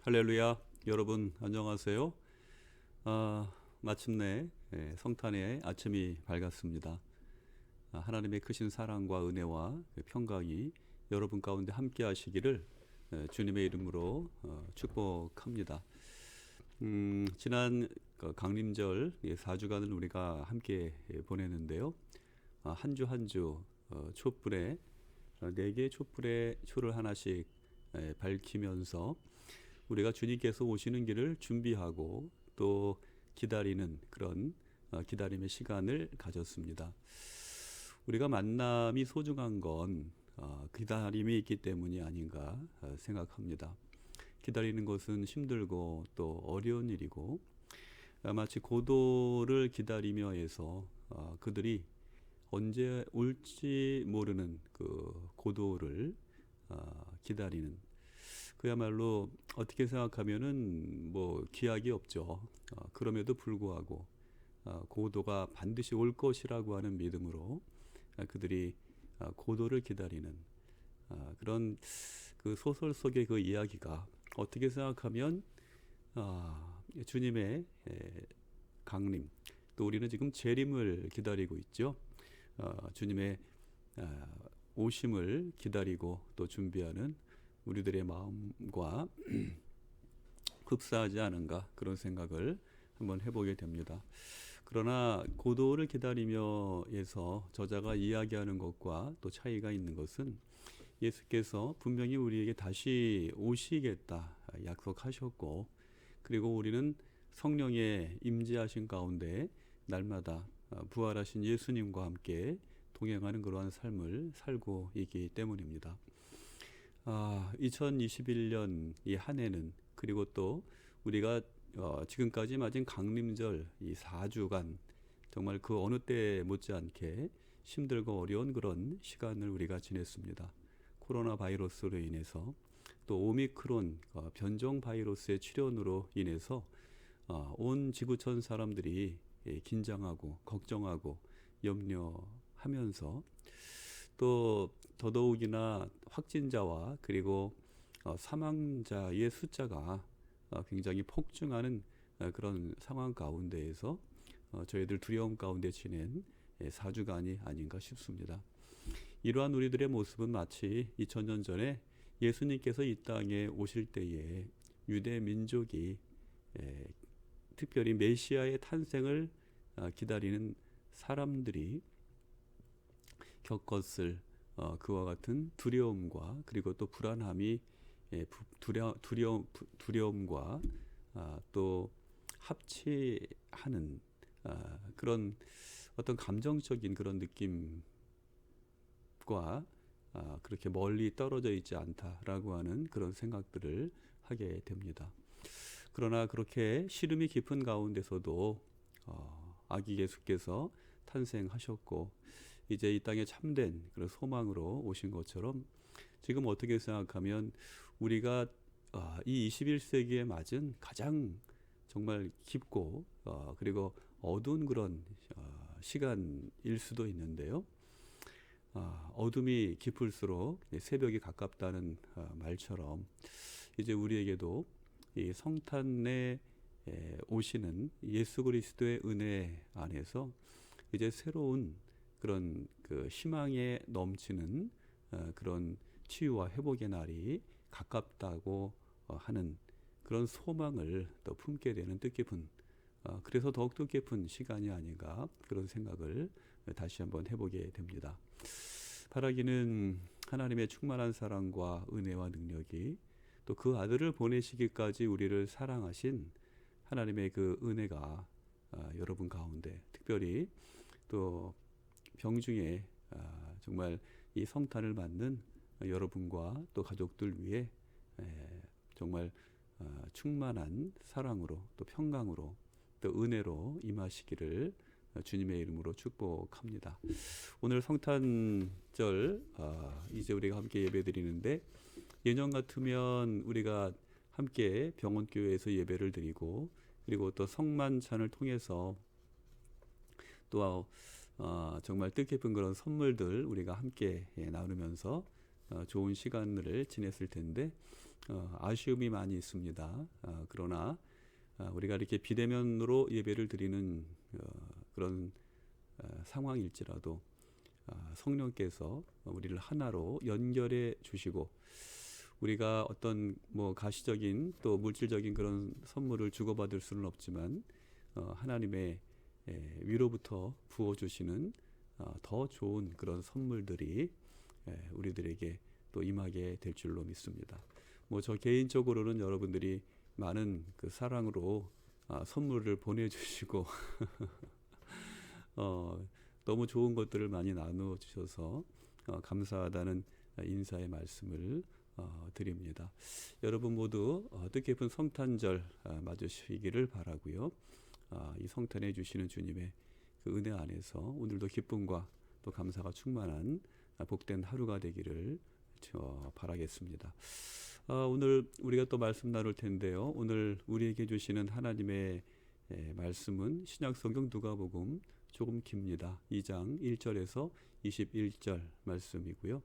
할렐루야, 여러분 안녕하세요. 마침내 성탄의 아침이 밝았습니다. 하나님의 크신 사랑과 은혜와 평강이 여러분 가운데 함께 하시기를 주님의 이름으로 축복합니다. 지난 강림절 4주간을 우리가 함께 보내는데요. 한 주 한 주 촛불에 4개의 촛불에 초를 하나씩 밝히면서 우리가 주님께서 오시는 길을 준비하고 또 기다리는 그런 기다림의 시간을 가졌습니다. 우리가 만남이 소중한 건 기다림이 있기 때문이 아닌가 생각합니다. 기다리는 것은 힘들고 또 어려운 일이고 마치 고도를 기다리며 해서 그들이 언제 올지 모르는 그 고도를 기다리는, 그야말로 어떻게 생각하면은 뭐 기약이 없죠. 그럼에도 불구하고 고도가 반드시 올 것이라고 하는 믿음으로 그들이 고도를 기다리는 그런 그 소설 속의 그 이야기가 어떻게 생각하면 주님의 강림, 또 우리는 지금 재림을 기다리고 있죠. 주님의 오심을 기다리고 또 준비하는 우리들의 마음과 흡사하지 않은가, 그런 생각을 한번 해보게 됩니다. 그러나 고도를 기다리며 해서 저자가 이야기하는 것과 또 차이가 있는 것은 예수께서 분명히 우리에게 다시 오시겠다 약속하셨고, 그리고 우리는 성령의 임재하신 가운데 날마다 부활하신 예수님과 함께 동행하는 그러한 삶을 살고 있기 때문입니다. 2021년 이 한 해는, 그리고 또 우리가 지금까지 맞은 강림절 이 4주간 정말 그 어느 때 못지않게 힘들고 어려운 그런 시간을 우리가 지냈습니다. 코로나 바이러스로 인해서, 또 오미크론 변종 바이러스의 출현으로 인해서 온 지구촌 사람들이 긴장하고 걱정하고 염려하면서, 또 더더욱이나 확진자와 그리고 사망자의 숫자가 굉장히 폭증하는 그런 상황 가운데에서 저희들 두려움 가운데 지낸 4주간이 아닌가 싶습니다. 이러한 우리들의 모습은 마치 2000년 전에 예수님께서 이 땅에 오실 때에 유대 민족이 특별히 메시아의 탄생을 기다리는 사람들이 겪었을 그와 같은 두려움과 그리고 또 불안함이 두려움과 또 합치하는 그런 어떤 감정적인 그런 느낌과 그렇게 멀리 떨어져 있지 않다라고 하는 그런 생각들을 하게 됩니다. 그러나 그렇게 시름이 깊은 가운데서도 아기 예수께서 탄생하셨고 이제 이 땅에 참된 그런 소망으로 오신 것처럼, 지금 어떻게 생각하면 우리가 이 21세기에 맞은 가장 정말 깊고 그리고 어두운 그런 시간일 수도 있는데요. 어둠이 깊을수록 새벽이 가깝다는 말처럼 이제 우리에게도 이 성탄에 오시는 예수 그리스도의 은혜 안에서 이제 새로운 그런 그 희망에 넘치는 그런 치유와 회복의 날이 가깝다고 하는 그런 소망을 또 품게 되는 뜻깊은, 그래서 더욱 뜻깊은 시간이 아닌가, 그런 생각을 다시 한번 해보게 됩니다. 바라기는 하나님의 충만한 사랑과 은혜와 능력이, 또 그 아들을 보내시기까지 우리를 사랑하신 하나님의 그 은혜가 여러분 가운데, 특별히 또 병중에 정말 이 성탄을 맞는 여러분과 또 가족들 위해 정말 충만한 사랑으로 또 평강으로 또 은혜로 임하시기를 주님의 이름으로 축복합니다. 오늘 성탄절 이제 우리가 함께 예배드리는데, 예년 같으면 우리가 함께 병원교회에서 예배를 드리고, 그리고 또 성만찬을 통해서 또 정말 뜻깊은 그런 선물들 우리가 함께 나누면서 좋은 시간을 지냈을 텐데 아쉬움이 많이 있습니다. 그러나 우리가 이렇게 비대면으로 예배를 드리는 그런 상황일지라도 성령께서 우리를 하나로 연결해 주시고 우리가 어떤 뭐 가시적인 또 물질적인 그런 선물을 주고받을 수는 없지만 하나님의 위로부터 부어주시는 더 좋은 그런 선물들이 우리들에게 또 임하게 될 줄로 믿습니다. 뭐 저 개인적으로는 여러분들이 많은 그 사랑으로 선물을 보내주시고 너무 좋은 것들을 많이 나눠주셔서 감사하다는 인사의 말씀을 드립니다. 여러분 모두 뜻깊은 성탄절 맞으시기를 바라고요. 이 성탄해 주시는 주님의 그 은혜 안에서 오늘도 기쁨과 또 감사가 충만한 복된 하루가 되기를 바라겠습니다. 오늘 우리가 또 말씀 나눌 텐데요. 오늘 우리에게 주시는 하나님의 말씀은 신약성경 누가복음 조금 깁니다. 2장 1절에서 21절 말씀이고요.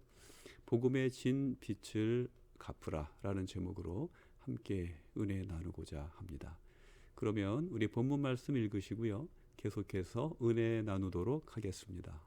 복음의 진 빛을 갚으라 라는 제목으로 함께 은혜 나누고자 합니다. 그러면 우리 본문 말씀 읽으시고요. 계속해서 은혜 나누도록 하겠습니다.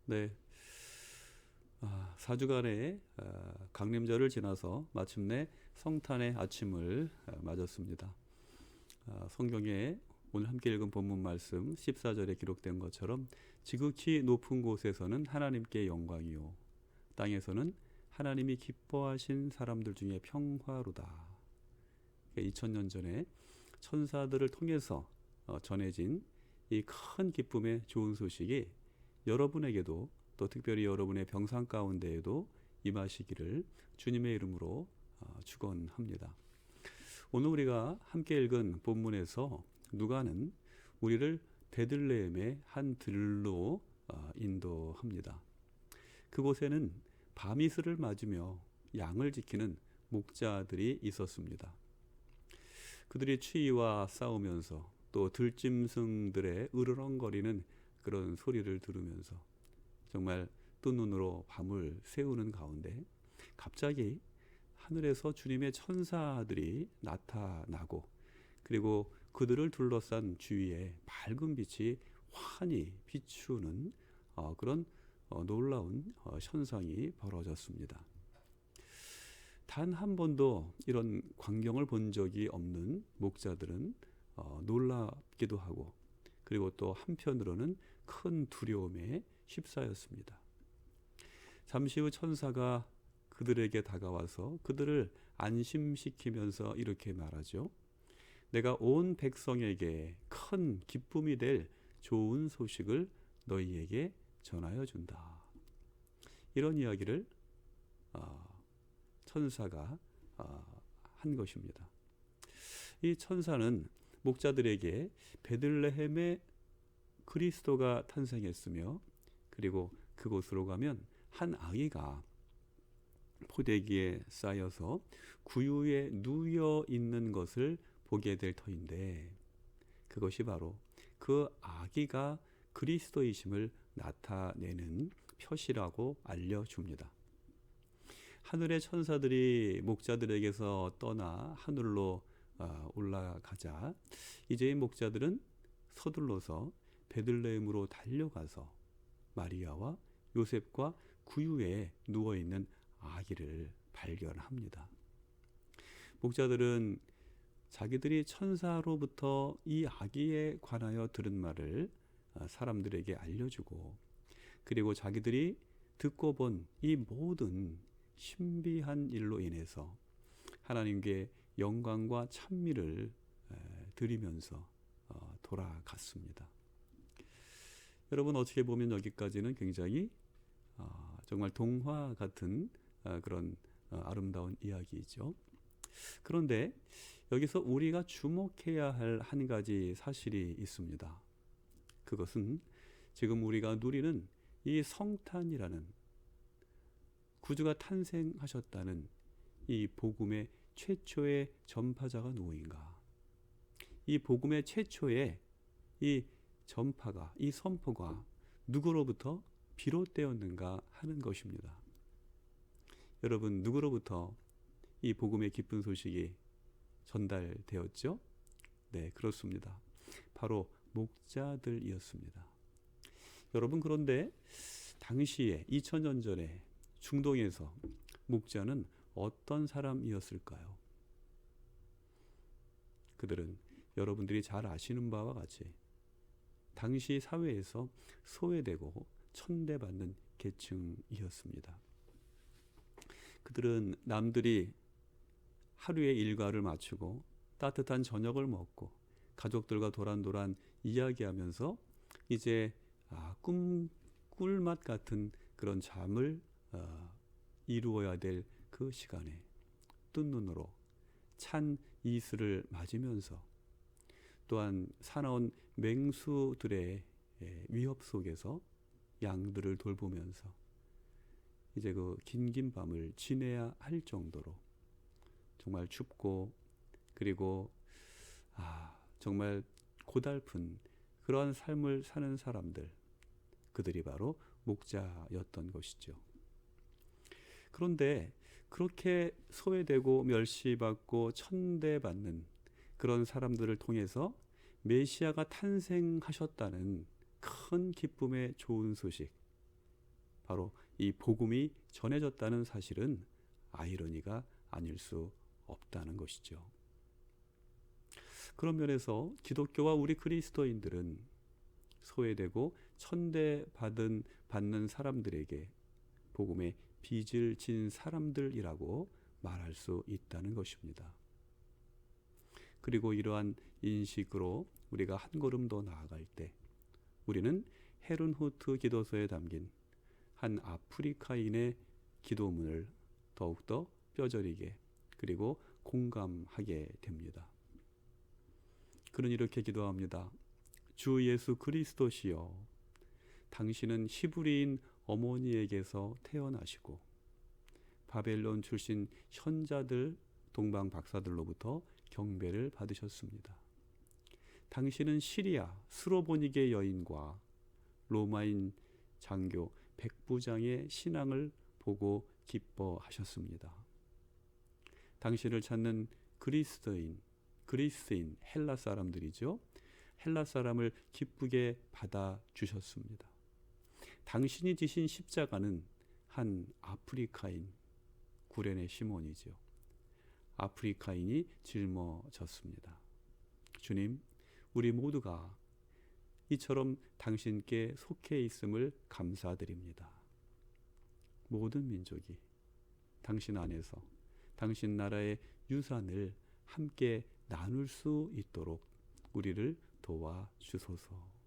네, 4주간의 강림절을 지나서 마침내 성탄의 아침을 맞았습니다. 성경에 오늘 함께 읽은 본문 말씀 14절에 기록된 것처럼 지극히 높은 곳에서는 하나님께 영광이요 땅에서는 하나님이 기뻐하신 사람들 중에 평화로다. 2000년 전에 천사들을 통해서 전해진 이 큰 기쁨의 좋은 소식이 여러분에게도 또 특별히 여러분의 병상 가운데에도 임하시기를 주님의 이름으로 축원합니다. 오늘 우리가 함께 읽은 본문에서 누가는 우리를 베들레헴의 한 들로 인도합니다. 그곳에는 밤이슬을 맞으며 양을 지키는 목자들이 있었습니다. 그들이 추위와 싸우면서 또 들짐승들의 으르렁거리는 그런 소리를 들으면서 정말 뜬 눈으로 밤을 새우는 가운데 갑자기 하늘에서 주님의 천사들이 나타나고 그리고 그들을 둘러싼 주위에 밝은 빛이 환히 비추는 그런 놀라운 현상이 벌어졌습니다. 단 한 번도 이런 광경을 본 적이 없는 목자들은 놀랍기도 하고 그리고 또 한편으로는 큰 두려움에 휩싸였습니다. 잠시 후 천사가 그들에게 다가와서 그들을 안심시키면서 이렇게 말하죠. 내가 온 백성에게 큰 기쁨이 될 좋은 소식을 너희에게 전하여 준다. 이런 이야기를 천사가 한 것입니다. 이 천사는 목자들에게 베들레헴에 그리스도가 탄생했으며 그리고 그곳으로 가면 한 아기가 포대기에 쌓여서 구유에 누워 있는 것을 보게 될 터인데 그것이 바로 그 아기가 그리스도이심을 나타내는 표시라고 알려줍니다. 하늘의 천사들이 목자들에게서 떠나 하늘로 올라가자 이제 이 목자들은 서둘러서 베들레헴으로 달려가서 마리아와 요셉과 구유에 누워있는 아기를 발견합니다. 목자들은 자기들이 천사로부터 이 아기에 관하여 들은 말을 사람들에게 알려주고 그리고 자기들이 듣고 본 이 모든 신비한 일로 인해서 하나님께 영광과 찬미를 드리면서 돌아갔습니다. 여러분, 어떻게 보면 여기까지는 굉장히 정말 동화 같은 그런 아름다운 이야기이죠. 그런데 여기서 우리가 주목해야 할 한 가지 사실이 있습니다. 그것은 지금 우리가 누리는 이 성탄이라는 구주가 탄생하셨다는 이 복음의 최초의 전파자가 누구인가? 이 복음의 최초의 이 전파가, 이 선포가 누구로부터 비롯되었는가 하는 것입니다. 여러분, 누구로부터 이 복음의 기쁜 소식이 전달되었죠? 네, 그렇습니다. 바로 목자들이었습니다. 여러분, 그런데 당시에 2000년 전에 중동에서 목자는 어떤 사람이었을까요? 그들은 여러분들이 잘 아시는 바와 같이 당시 사회에서 소외되고 천대받는 계층이었습니다. 그들은 남들이 하루의 일과를 마치고 따뜻한 저녁을 먹고 가족들과 도란도란 이야기하면서 이제 꿀맛 같은 그런 잠을 이루어야 될 그 시간에 뜬 눈으로 찬 이슬을 맞으면서 또한 사나운 맹수들의 위협 속에서 양들을 돌보면서 이제 그 긴긴 밤을 지내야 할 정도로 정말 춥고 그리고 정말 고달픈 그러한 삶을 사는 사람들, 그들이 바로 목자였던 것이죠. 그런데 그렇게 소외되고 멸시받고 천대받는 그런 사람들을 통해서 메시아가 탄생하셨다는 큰 기쁨의 좋은 소식, 바로 이 복음이 전해졌다는 사실은 아이러니가 아닐 수 없다는 것이죠. 그런 면에서 기독교와 우리 그리스도인들은 소외되고 천대받는 사람들에게 복음의 빚을 진 사람들이라고 말할 수 있다는 것입니다. 그리고 이러한 인식으로 우리가 한 걸음 더 나아갈 때 우리는 헤른후트 기도서에 담긴 한 아프리카인의 기도문을 더욱더 뼈저리게 그리고 공감하게 됩니다. 그는 이렇게 기도합니다. 주 예수 그리스도시여, 당신은 히브리인 어머니에게서 태어나시고 바벨론 출신 현자들 동방 박사들로부터 경배를 받으셨습니다. 당신은 시리아 스로보니게 여인과 로마인 장교 백부장의 신앙을 보고 기뻐하셨습니다. 당신을 찾는 그리스인 헬라 사람들이죠. 헬라 사람을 기쁘게 받아주셨습니다. 당신이 지신 십자가는 한 아프리카인 구레네 시몬이죠. 아프리카인이 짊어졌습니다. 주님, 우리 모두가 이처럼 당신께 속해 있음을 감사드립니다. 모든 민족이 당신 안에서 당신 나라의 유산을 함께 나눌 수 있도록 우리를 도와주소서.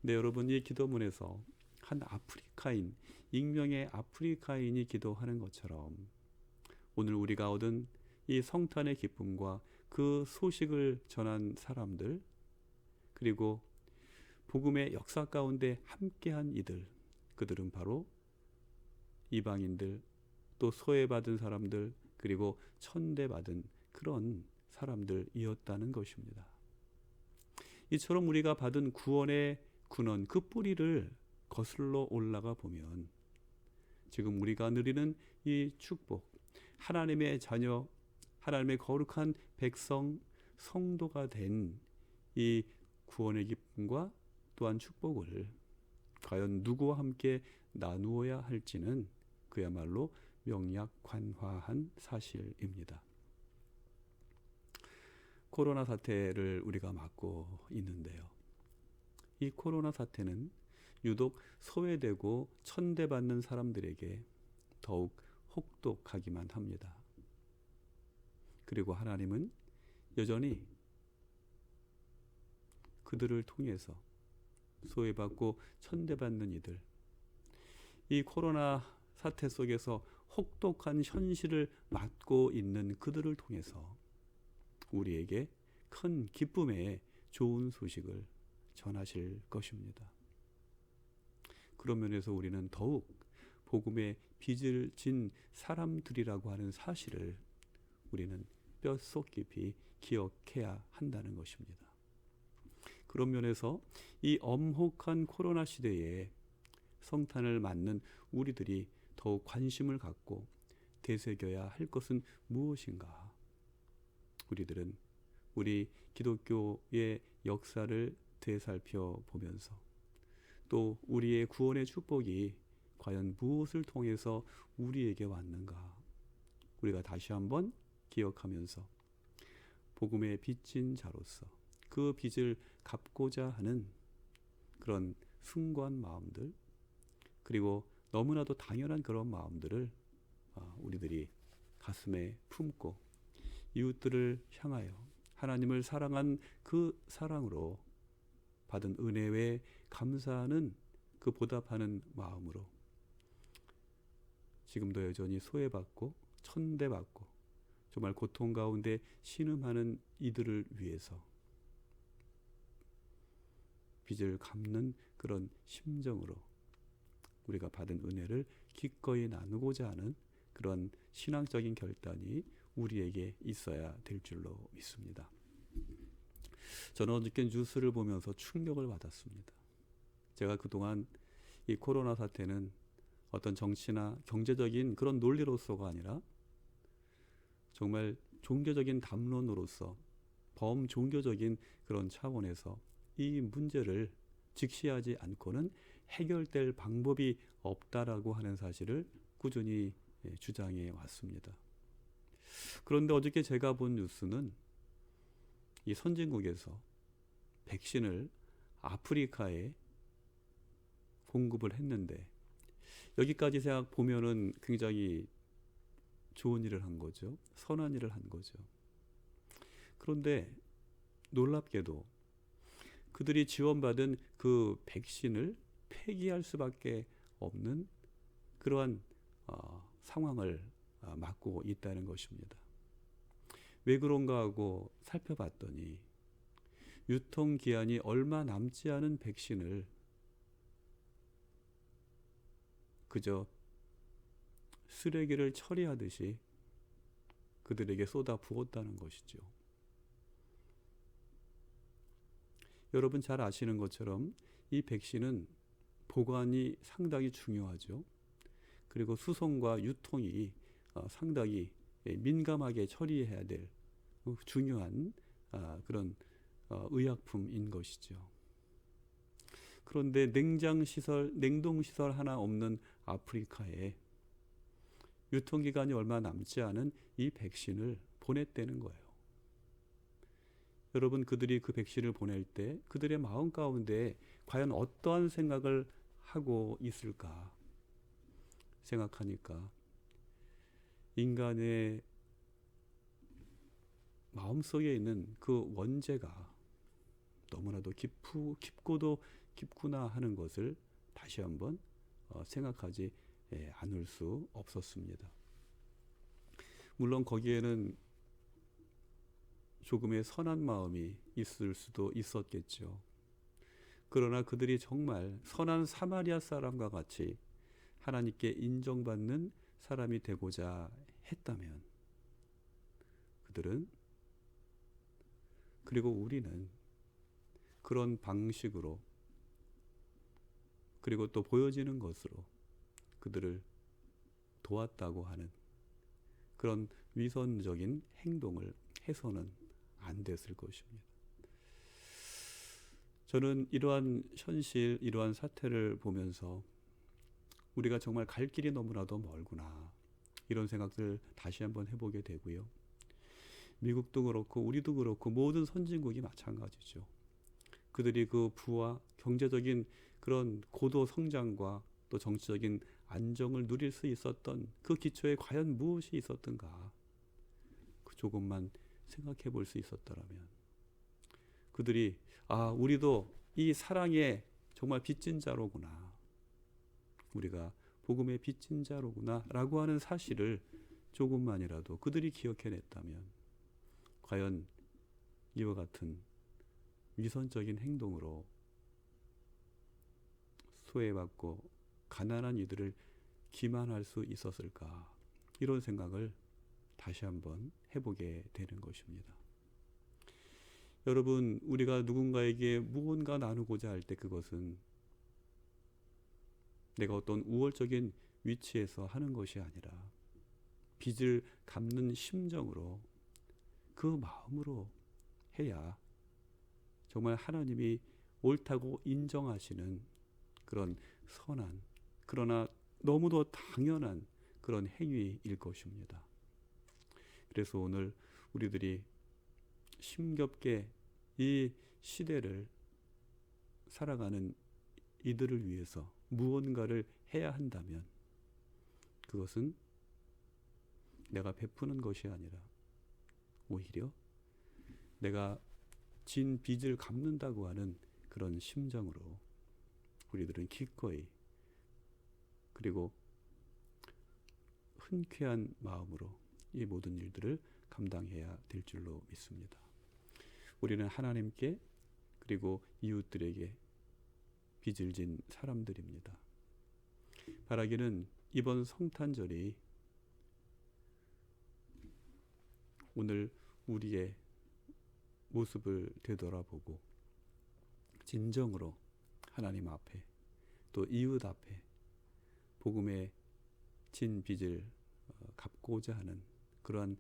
네, 여러분, 이 기도문에서 한 아프리카인, 익명의 아프리카인이 기도하는 것처럼 오늘 우리가 얻은 이 성탄의 기쁨과 그 소식을 전한 사람들, 그리고 복음의 역사 가운데 함께한 이들, 그들은 바로 이방인들, 또 소외받은 사람들, 그리고 천대받은 그런 사람들이었다는 것입니다. 이처럼 우리가 받은 구원의 근원, 그 뿌리를 거슬러 올라가 보면 지금 우리가 누리는 이 축복, 하나님의 자녀, 하나님의 거룩한 백성, 성도가 된 이 구원의 기쁨과 또한 축복을 과연 누구와 함께 나누어야 할지는 그야말로 명약관화한 사실입니다. 코로나 사태를 우리가 맞고 있는데요. 이 코로나 사태는 유독 소외되고 천대받는 사람들에게 더욱 혹독하기만 합니다. 그리고 하나님은 여전히 그들을 통해서 소외받고 천대받는 이들, 이 코로나 사태 속에서 혹독한 현실을 맞고 있는 그들을 통해서 우리에게 큰 기쁨의 좋은 소식을 전하실 것입니다. 그런 면에서 우리는 더욱 복음의 빚을 진 사람들이라고 하는 사실을 우리는 뼛속 깊이 기억해야 한다는 것입니다. 그런 면에서 이 엄혹한 코로나 시대에 성탄을 맞는 우리들이 더욱 관심을 갖고 되새겨야 할 것은 무엇인가? 우리들은 우리 기독교의 역사를 되살펴 보면서 또 우리의 구원의 축복이 과연 무엇을 통해서 우리에게 왔는가? 우리가 다시 한번 기억하면서 복음의 빚진 자로서 그 빚을 갚고자 하는 그런 숭고한 마음들, 그리고 너무나도 당연한 그런 마음들을 우리들이 가슴에 품고 이웃들을 향하여 하나님을 사랑한 그 사랑으로 받은 은혜 외에 감사하는 그 보답하는 마음으로 지금도 여전히 소외받고 천대받고 정말 고통 가운데 신음하는 이들을 위해서 빚을 갚는 그런 심정으로 우리가 받은 은혜를 기꺼이 나누고자 하는 그런 신앙적인 결단이 우리에게 있어야 될 줄로 믿습니다. 저는 어저께 뉴스를 보면서 충격을 받았습니다. 제가 그동안 이 코로나 사태는 어떤 정치나 경제적인 그런 논리로서가 아니라 정말 종교적인 담론으로서 범종교적인 그런 차원에서 이 문제를 직시하지 않고는 해결될 방법이 없다라고 하는 사실을 꾸준히 주장해 왔습니다. 그런데 어저께 제가 본 뉴스는 이 선진국에서 백신을 아프리카에 공급을 했는데 여기까지 생각 보면은 굉장히 좋은 일을 한 거죠. 선한 일을 한 거죠. 그런데 놀랍게도 그들이 지원받은 그 백신을 폐기할 수밖에 없는 그러한 상황을 맞고 있다는 것입니다. 왜 그런가 하고 살펴봤더니 유통기한이 얼마 남지 않은 백신을 그저 쓰레기를 처리하듯이 그들에게 쏟아 부었다는 것이죠. 여러분 잘 아시는 것처럼 이 백신은 보관이 상당히 중요하죠. 그리고 수송과 유통이 상당히 민감하게 처리해야 될 중요한 그런 의약품인 것이죠. 그런데 냉동시설 하나 없는 아프리카에 유통기간이 얼마 남지 않은 이 백신을 보냈다는 거예요. 여러분 그들이 그 백신을 보낼 때 그들의 마음 가운데 과연 어떠한 생각을 하고 있을까 생각하니까 인간의 마음속에 있는 그 원죄가 너무나도 깊고도 깊구나 하는 것을 다시 한번 생각하지 않을 수 없었습니다. 물론 거기에는 조금의 선한 마음이 있을 수도 있었겠죠. 그러나 그들이 정말 선한 사마리아 사람과 같이 하나님께 인정받는 사람이 되고자 했다면 그들은 그리고 우리는 그런 방식으로 그리고 또 보여지는 것으로 그들을 도왔다고 하는 그런 위선적인 행동을 해서는 안 됐을 것입니다. 저는 이러한 현실, 이러한 사태를 보면서 우리가 정말 갈 길이 너무나도 멀구나 이런 생각들 다시 한번 해보게 되고요. 미국도 그렇고 우리도 그렇고 모든 선진국이 마찬가지죠. 그들이 그 부와 경제적인 그런 고도 성장과 또 정치적인 안정을 누릴 수 있었던 그 기초에 과연 무엇이 있었던가 그 조금만 생각해 볼 수 있었더라면 그들이 우리도 이 사랑의 정말 빚진 자로구나. 우리가 복음의 빚진 자로구나 라고 하는 사실을 조금만이라도 그들이 기억해냈다면 과연 이와 같은 위선적인 행동으로 소외받고 가난한 이들을 기만할 수 있었을까? 이런 생각을 다시 한번 해보게 되는 것입니다. 여러분, 우리가 누군가에게 무언가 나누고자 할 때 그것은 내가 어떤 우월적인 위치에서 하는 것이 아니라 빚을 갚는 심정으로, 그 마음으로 해야 정말 하나님이 옳다고 인정하시는 그런 선한, 그러나 너무도 당연한 그런 행위일 것입니다. 그래서 오늘 우리들이 심겹게 이 시대를 살아가는 이들을 위해서 무언가를 해야 한다면 그것은 내가 베푸는 것이 아니라 오히려 내가 진 빚을 갚는다고 하는 그런 심정으로 우리들은 기꺼이, 그리고 흔쾌한 마음으로 이 모든 일들을 감당해야 될 줄로 믿습니다. 우리는 하나님께 그리고 이웃들에게 빚을 진 사람들입니다. 바라기는 이번 성탄절이 오늘 우리의 모습을 되돌아보고 진정으로 하나님 앞에 또 이웃 앞에 복음의 진 빚을 갚고자 하는 그러한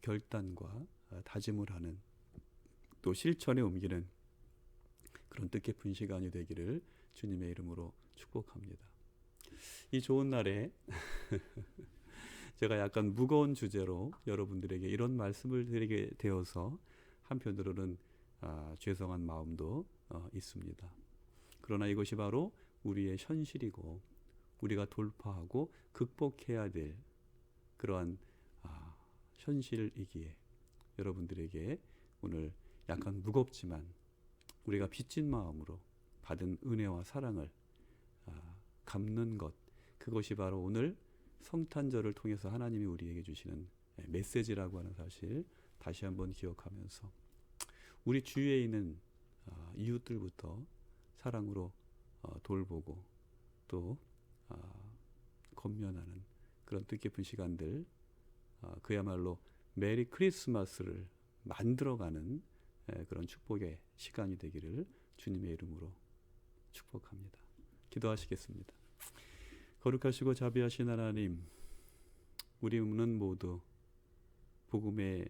결단과 다짐을 하는, 또 실천에 옮기는 그런 뜻깊은 시간이 되기를 주님의 이름으로 축복합니다. 이 좋은 날에 제가 약간 무거운 주제로 여러분들에게 이런 말씀을 드리게 되어서 한편으로는 죄송한 마음도 있습니다. 그러나 이것이 바로 우리의 현실이고 우리가 돌파하고 극복해야 될 그러한 현실이기에 여러분들에게 오늘 약간 무겁지만 우리가 빚진 마음으로 받은 은혜와 사랑을 갚는 것, 그것이 바로 오늘 성탄절을 통해서 하나님이 우리에게 주시는 메시지라고 하는 사실 다시 한번 기억하면서 우리 주위에 있는 이웃들부터 사랑으로 돌보고 또 건면하는 그런 뜻깊은 시간들, 그야말로 메리 크리스마스를 만들어가는 그런 축복의 시간이 되기를 주님의 이름으로 축복합니다. 기도하시겠습니다. 거룩하시고 자비하신 하나님, 우리는 모두 복음에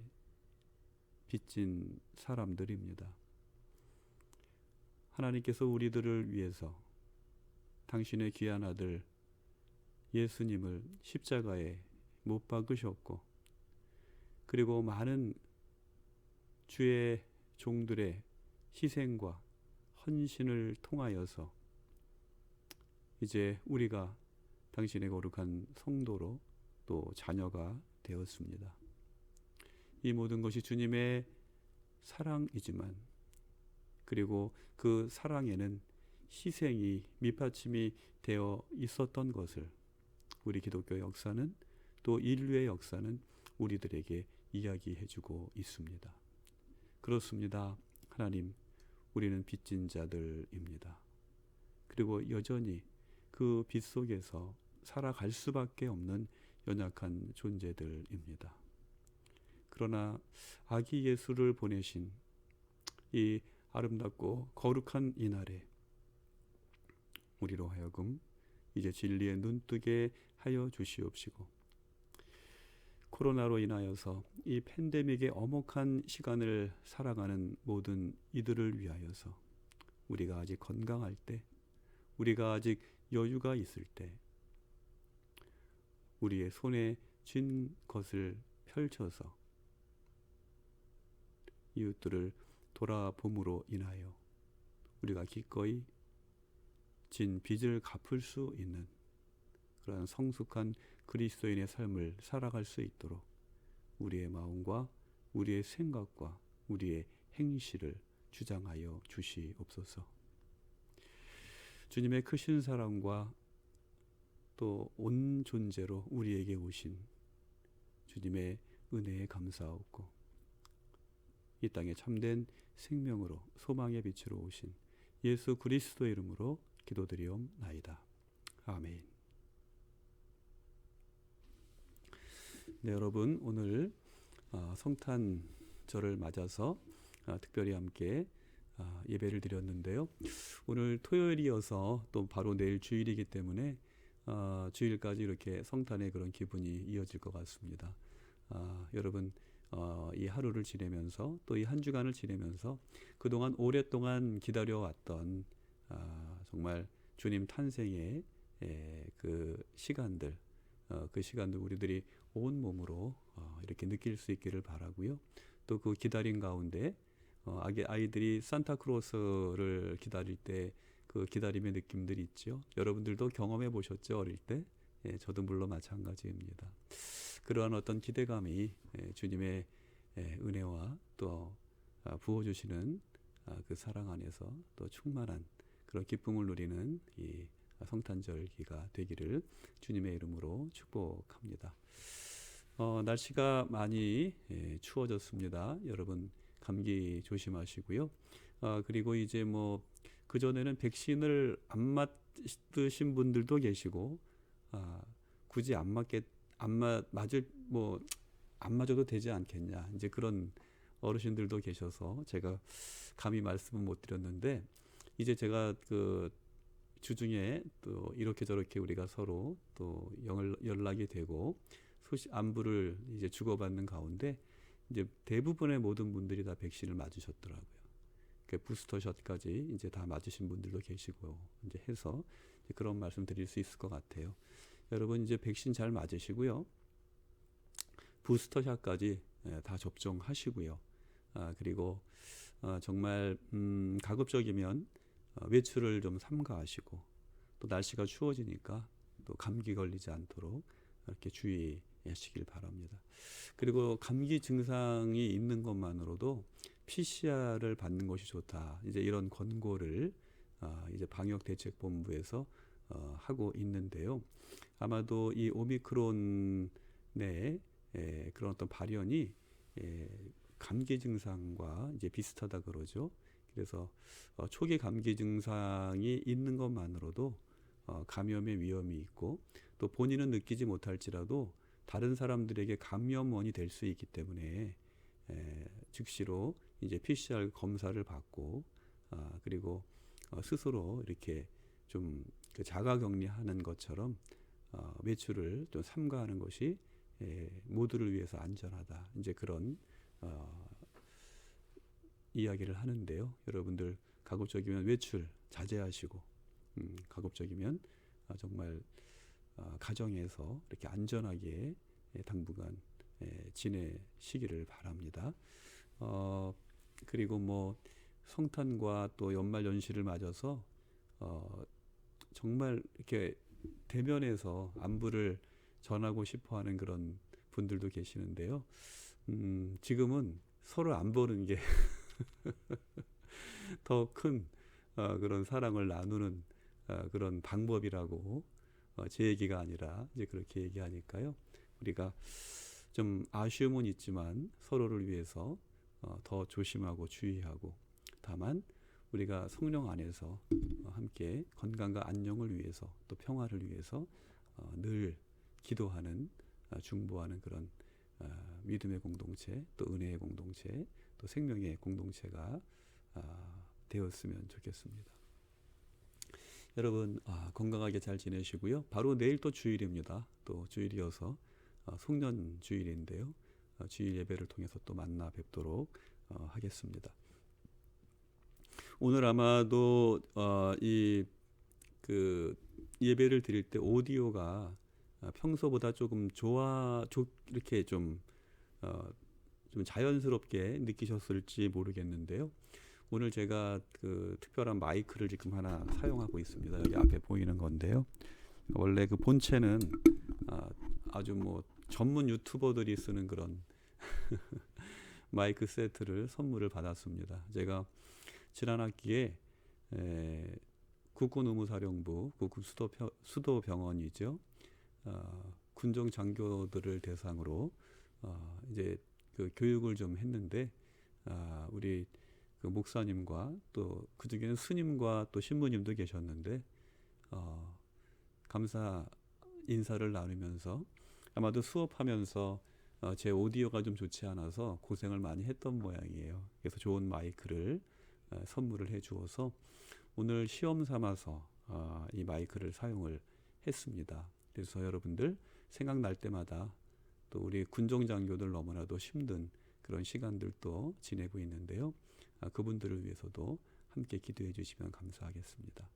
빚진 사람들입니다. 하나님께서 우리들을 위해서 당신의 귀한 아들 예수님을 십자가에 못 박으셨고, 그리고 많은 주의 종들의 희생과 헌신을 통하여서 이제 우리가 당신의 거룩한 성도로 또 자녀가 되었습니다. 이 모든 것이 주님의 사랑이지만, 그리고 그 사랑에는 희생이 밑받침이 되어 있었던 것을 우리 기독교 역사는, 또 인류의 역사는 우리들에게 이야기해주고 있습니다. 그렇습니다. 하나님, 우리는 빚진 자들입니다. 그리고 여전히 그 빚 속에서 살아갈 수밖에 없는 연약한 존재들입니다. 그러나 아기 예수를 보내신 이 아름답고 거룩한 이날에 우리로 하여금 이제 진리에 눈뜨게 하여 주시옵시고, 코로나로 인하여서 이 팬데믹의 엄혹한 시간을 살아가는 모든 이들을 위하여서 우리가 아직 건강할 때, 우리가 아직 여유가 있을 때 우리의 손에 쥔 것을 펼쳐서 이웃들을 돌아봄으로 인하여 우리가 기꺼이 진 빚을 갚을 수 있는 그러한 성숙한 그리스도인의 삶을 살아갈 수 있도록 우리의 마음과 우리의 생각과 우리의 행실을 주장하여 주시옵소서. 주님의 크신 사랑과 또 온 존재로 우리에게 오신 주님의 은혜에 감사하옵고, 이 땅에 참된 생명으로 소망의 빛으로 오신 예수 그리스도의 이름으로 기도드리옵나이다. 아멘. 네, 여러분, 오늘 성탄절을 맞아서 특별히 함께 예배를 드렸는데요. 오늘 토요일이어서 또 바로 내일 주일이기 때문에 주일까지 이렇게 성탄의 그런 기분이 이어질 것 같습니다. 여러분, 이 하루를 지내면서 또 이 한 주간을 지내면서 그동안 오랫동안 기다려왔던 정말 주님 탄생의 그 시간들, 그 시간들 우리들이 온 몸으로 이렇게 느낄 수 있기를 바라고요. 또 그 기다림 가운데 아이들이 산타크로스를 기다릴 때 그 기다림의 느낌들이 있죠. 여러분들도 경험해 보셨죠, 어릴 때? 저도 물론 마찬가지입니다. 그러한 어떤 기대감이 주님의 은혜와 또 부어주시는 그 사랑 안에서 또 충만한 그런 기쁨을 누리는 이 성탄절기가 되기를 주님의 이름으로 축복합니다. 날씨가 많이 추워졌습니다. 여러분 감기 조심하시고요. 그리고 이제 뭐 그전에는 백신을 안 맞으신 분들도 계시고 굳이 안 맞아도 되지 않겠냐, 이제 그런 어르신들도 계셔서 제가 감히 말씀은 못 드렸는데, 이제 제가 그 주중에 또 이렇게 저렇게 우리가 서로 또 연락이 되고 안부를 이제 주고받는 가운데 이제 대부분의 모든 분들이 다 백신을 맞으셨더라고요. 부스터샷까지 이제 다 맞으신 분들도 계시고 이제 해서 그런 말씀 드릴 수 있을 것 같아요. 여러분 이제 백신 잘 맞으시고요. 부스터샷까지 다 접종하시고요. 그리고 정말 가급적이면 외출을 좀 삼가하시고, 또 날씨가 추워지니까 또 감기 걸리지 않도록 이렇게 주의하시길 바랍니다. 그리고 감기 증상이 있는 것만으로도 PCR을 받는 것이 좋다, 이제 이런 권고를 이제 방역대책본부에서 하고 있는데요. 아마도 이 오미크론 내 그런 어떤 발현이 감기 증상과 이제 비슷하다 그러죠. 그래서 초기 감기 증상이 있는 것만으로도 감염의 위험이 있고, 또 본인은 느끼지 못할지라도 다른 사람들에게 감염원이 될 수 있기 때문에 즉시로 이제 PCR 검사를 받고 그리고 스스로 이렇게 좀 그 자가격리하는 것처럼 외출을 좀 삼가하는 것이 모두를 위해서 안전하다, 이제 그런 이야기를 하는데요. 여러분들 가급적이면 외출 자제하시고, 가급적이면 정말 가정에서 이렇게 안전하게 당분간 지내시기를 바랍니다. 그리고 뭐 성탄과 또 연말 연시를 맞아서 정말 이렇게 대면해서 안부를 전하고 싶어하는 그런 분들도 계시는데요. 지금은 서로 안 보는 게 더 큰 그런 사랑을 나누는 그런 방법이라고 제 얘기가 아니라 이제 그렇게 얘기하니까요. 우리가 좀 아쉬움은 있지만 서로를 위해서 더 조심하고 주의하고, 다만 우리가 성령 안에서 함께 건강과 안녕을 위해서 또 평화를 위해서 늘 기도하는 중보하는 그런 믿음의 공동체, 또 은혜의 공동체, 또 생명의 공동체가 되었으면 좋겠습니다. 여러분 건강하게 잘 지내시고요. 바로 내일 또 주일입니다. 또 주일이어서 송년 주일인데요. 주일 예배를 통해서 또 만나 뵙도록 하겠습니다. 오늘 아마도 이 그 예배를 드릴 때 오디오가 평소보다 조금 이렇게 좀 자연스럽게 느끼셨을지 모르겠는데요. 오늘 제가 그 특별한 마이크를 지금 하나 사용하고 있습니다. 여기 앞에 보이는 건데요. 원래 그 본체는 아주 뭐 전문 유튜버들이 쓰는 그런 마이크 세트를 선물을 받았습니다. 제가 지난 학기에 국군의무사령부 국군 수도병원이죠. 군정 장교들을 대상으로 이제 그 교육을 좀 했는데 우리 그 목사님과 또 그중에는 스님과 또 신부님도 계셨는데 감사 인사를 나누면서 아마도 수업하면서 제 오디오가 좀 좋지 않아서 고생을 많이 했던 모양이에요. 그래서 좋은 마이크를 선물을 해 주어서 오늘 시험 삼아서 이 마이크를 사용을 했습니다. 그래서 여러분들 생각날 때마다 또 우리 군종장교들 너무나도 힘든 그런 시간들도 지내고 있는데요. 그분들을 위해서도 함께 기도해 주시면 감사하겠습니다.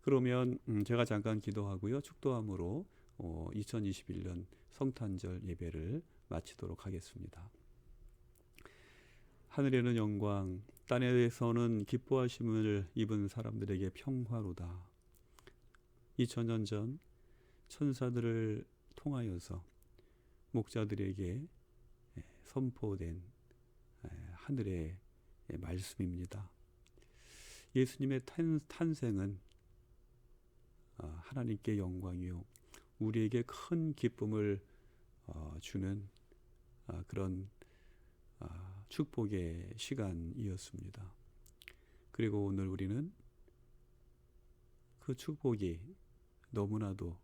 그러면 제가 잠깐 기도하고요. 축도함으로 2021년 성탄절 예배를 마치도록 하겠습니다. 하늘에는 영광, 땅에서는 기뻐하심을 입은 사람들에게 평화로다. 2000년 전 천사들을 통하여서 목자들에게 선포된 하늘의 말씀입니다. 예수님의 탄생은 하나님께 영광이요 우리에게 큰 기쁨을 주는 그런 축복의 시간이었습니다. 그리고 오늘 우리는 그 축복이 너무나도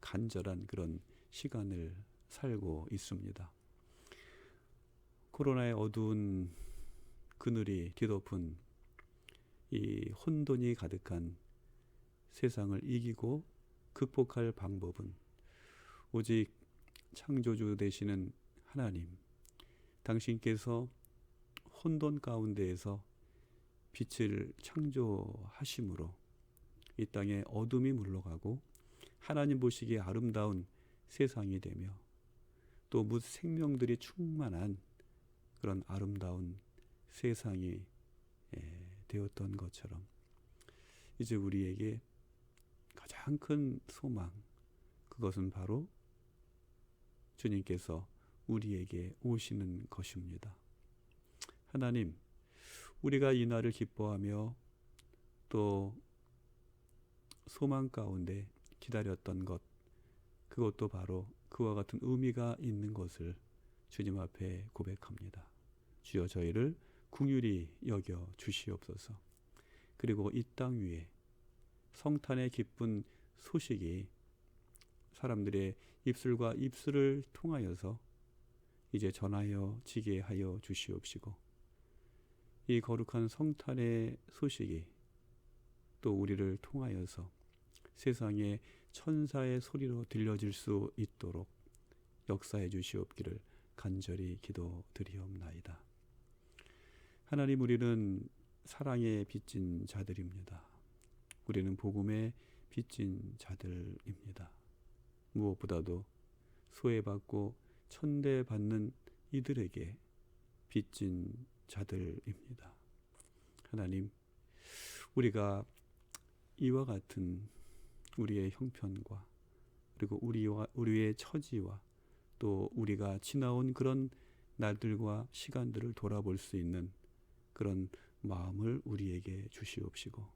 간절한 그런 시간을 살고 있습니다. 코로나의 어두운 그늘이 뒤덮은 이 혼돈이 가득한 세상을 이기고 극복할 방법은 오직 창조주 되시는 하나님, 당신께서 혼돈 가운데에서 빛을 창조하심으로 이 땅에 어둠이 물러가고 하나님 보시기에 아름다운 세상이 되며 또 무슨 생명들이 충만한 그런 아름다운 세상이 되었던 것처럼 이제 우리에게 가장 큰 소망, 그것은 바로 주님께서 우리에게 오시는 것입니다. 하나님, 우리가 이 날을 기뻐하며 또 소망 가운데 기다렸던 것, 그것도 바로 그와 같은 의미가 있는 것을 주님 앞에 고백합니다. 주여 저희를 긍휼히 여겨 주시옵소서. 그리고 이 땅 위에 성탄의 기쁜 소식이 사람들의 입술과 입술을 통하여서 이제 전하여 지게 하여 주시옵시고 이 거룩한 성탄의 소식이 또 우리를 통하여서 세상에 천사의 소리로 들려질 수 있도록 역사해 주시옵기를 간절히 기도드리옵나이다. 하나님, 우리는 사랑에 빚진 자들입니다. 우리는 복음에 빚진 자들입니다. 무엇보다도 소외받고 천대받는 이들에게 빚진 자들입니다. 하나님, 우리가 이와 같은 우리의 형편과 그리고 우리의 처지와 또 우리가 지나온 그런 날들과 시간들을 돌아볼 수 있는 그런 마음을 우리에게 주시옵시고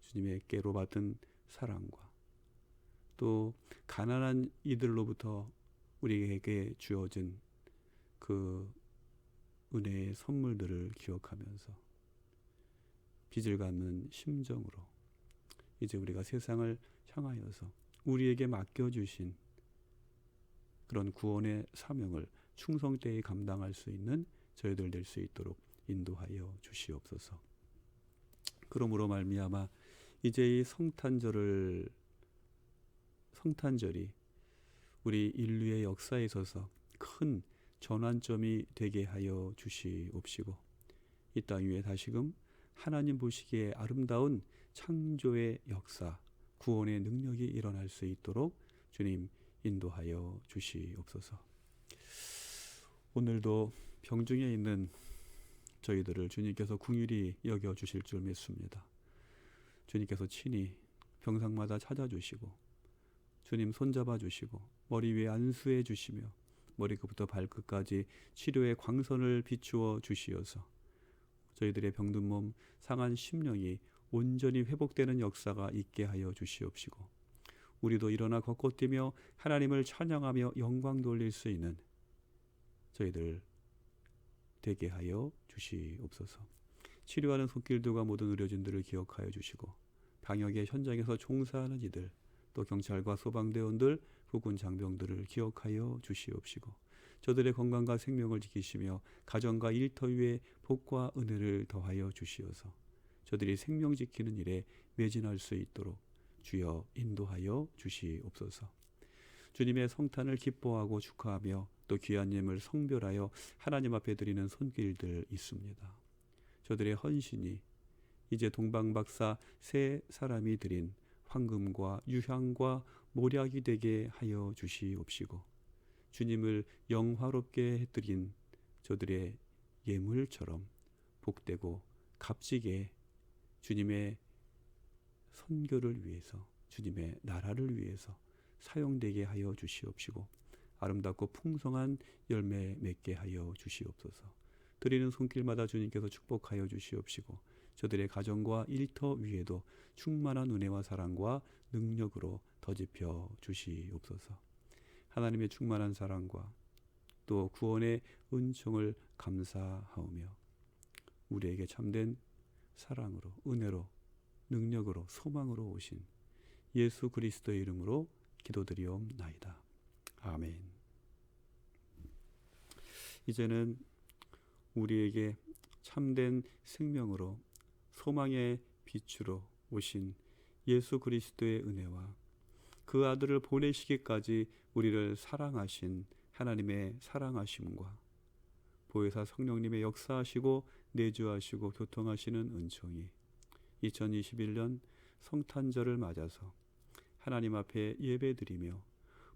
주님의께로 받은 사랑과 또 가난한 이들로부터 우리에게 주어진 그 은혜의 선물들을 기억하면서 빚을 갚는 심정으로 이제 우리가 세상을 향하여서 우리에게 맡겨주신 그런 구원의 사명을 충성되이 감당할 수 있는 저희들 될 수 있도록 인도하여 주시옵소서. 그러므로 말미암아 이제 이 성탄절이 우리 인류의 역사에 있어서 큰 전환점이 되게 하여 주시옵시고 이 땅 위에 다시금 하나님 보시기에 아름다운 창조의 역사, 구원의 능력이 일어날 수 있도록 주님 인도하여 주시옵소서. 오늘도 병중에 있는 저희들을 주님께서 긍휼히 여겨 주실 줄 믿습니다. 주님께서 친히 병상마다 찾아주시고 주님 손잡아 주시고 머리 위에 안수해 주시며 머리끝부터 발끝까지 치료의 광선을 비추어 주시어서 저희들의 병든 몸, 상한 심령이 온전히 회복되는 역사가 있게 하여 주시옵시고, 우리도 일어나 걷고 뛰며 하나님을 찬양하며 영광 돌릴 수 있는 저희들 되게 하여 주시옵소서. 치료하는 손길들과 모든 의료진들을 기억하여 주시고, 방역의 현장에서 종사하는 이들, 또 경찰과 소방대원들, 후군 장병들을 기억하여 주시옵시고, 저들의 건강과 생명을 지키시며 가정과 일터 위에 복과 은혜를 더하여 주시어서 저들이 생명 지키는 일에 매진할 수 있도록 주여 인도하여 주시옵소서. 주님의 성탄을 기뻐하고 축하하며 또 귀한 예물 성별하여 하나님 앞에 드리는 손길들 있습니다. 저들의 헌신이 이제 동방박사 세 사람이 드린 황금과 유향과 몰약이 되게 하여 주시옵시고, 주님을 영화롭게 해드린 저들의 예물처럼 복되고 값지게 주님의 선교를 위해서, 주님의 나라를 위해서 사용되게 하여 주시옵시고, 아름답고 풍성한 열매 맺게 하여 주시옵소서. 드리는 손길마다 주님께서 축복하여 주시옵시고, 저들의 가정과 일터 위에도 충만한 은혜와 사랑과 능력으로 더집혀 주시옵소서. 하나님의 충만한 사랑과 또 구원의 은총을 감사하오며 우리에게 참된 사랑으로, 은혜로, 능력으로, 소망으로 오신 예수 그리스도의 이름으로 기도드리옵나이다. 아멘. 이제는 우리에게 참된 생명으로 소망의 빛으로 오신 예수 그리스도의 은혜와 그 아들을 보내시기까지 우리를 사랑하신 하나님의 사랑하심과 보혜사 성령님의 역사하시고 내주하시고 교통하시는 은총이 2021년 성탄절을 맞아서 하나님 앞에 예배드리며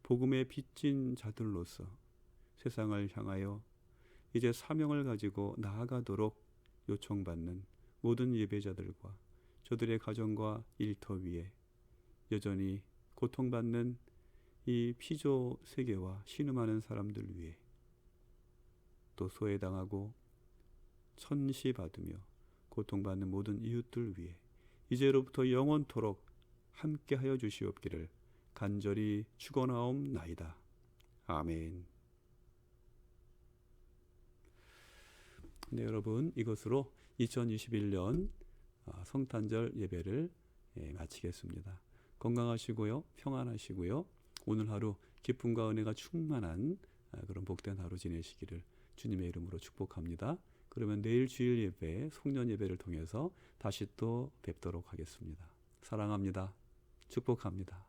복음의 빚진 자들로서 세상을 향하여 이제 사명을 가지고 나아가도록 요청받는 모든 예배자들과 저들의 가정과 일터 위에 여전히 고통받는 이 피조 세계와 신음하는 사람들 위해 또 소외당하고 천시받으며 고통받는 모든 이웃들 위해 이제로부터 영원토록 함께하여 주시옵기를 간절히 축원하옵나이다. 아멘. 네, 여러분, 이것으로 2021년 성탄절 예배를 마치겠습니다. 건강하시고요, 평안하시고요, 오늘 하루 기쁨과 은혜가 충만한 그런 복된 하루 지내시기를 주님의 이름으로 축복합니다. 그러면 내일 주일 예배, 송년 예배를 통해서 다시 또 뵙도록 하겠습니다. 사랑합니다. 축복합니다.